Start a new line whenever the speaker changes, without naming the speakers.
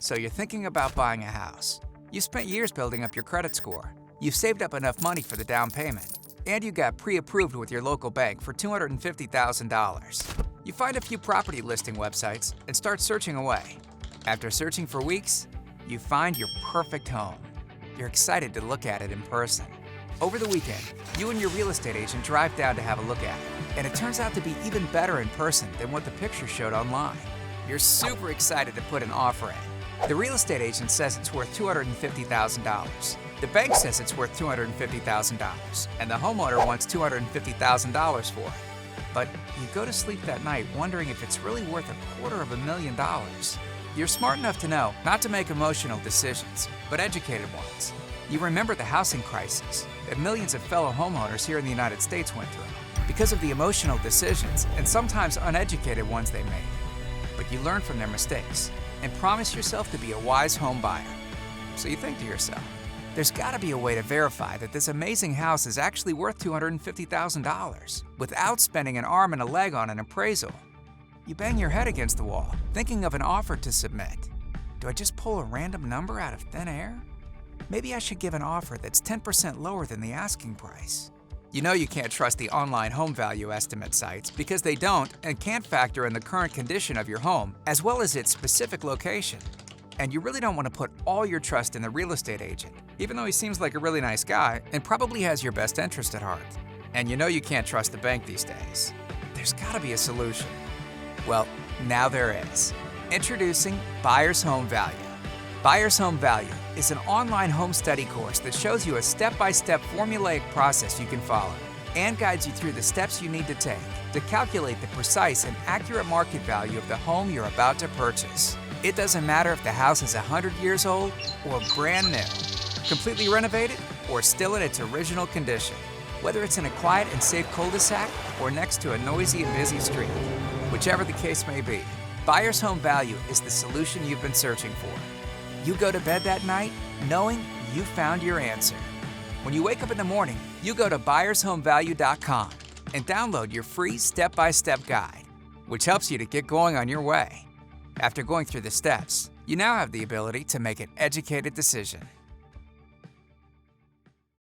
So you're thinking about buying a house. You spent years building up your credit score. You've saved up enough money for the down payment. And you got pre-approved with your local bank for $250,000. You find a few property listing websites and start searching away. After searching for weeks, you find your perfect home. You're excited to look at it in person. Over the weekend, you and your real estate agent drive down to have a look at it, and it turns out to be even better in person than what the picture showed online. You're super excited to put an offer in. The real estate agent says it's worth $250,000. The bank says it's worth $250,000, and the homeowner wants $250,000 for it. But you go to sleep that night wondering if it's really worth $250,000. You're smart enough to know not to make emotional decisions, but educated ones. You remember the housing crisis that millions of fellow homeowners here in the United States went through because of the emotional decisions and sometimes uneducated ones they made. But you learn from their mistakes and promise yourself to be a wise home buyer. So you think to yourself, there's got to be a way to verify that this amazing house is actually worth $250,000 without spending an arm and a leg on an appraisal. You bang your head against the wall, thinking of an offer to submit. Do I just pull a random number out of thin air? Maybe I should give an offer that's 10% lower than the asking price. You know you can't trust the online home value estimate sites because they don't and can't factor in the current condition of your home as well as its specific location. And you really don't want to put all your trust in the real estate agent, even though he seems like a really nice guy and probably has your best interest at heart. And you know you can't trust the bank these days. There's got to be a solution. Well, now there is. Introducing Buyer's Home Value. Buyer's Home Value is an online home study course that shows you a step-by-step formulaic process you can follow and guides you through the steps you need to take to calculate the precise and accurate market value of the home you're about to purchase. It doesn't matter if the house is 100 years old or brand new, completely renovated or still in its original condition, whether it's in a quiet and safe cul-de-sac or next to a noisy and busy street. Whichever the case may be, Buyer's Home Value is the solution you've been searching for. You go to bed that night knowing you found your answer. When you wake up in the morning, you go to buyershomevalue.com and download your free step-by-step guide, which helps you to get going on your way. After going through the steps, you now have the ability to make an educated decision.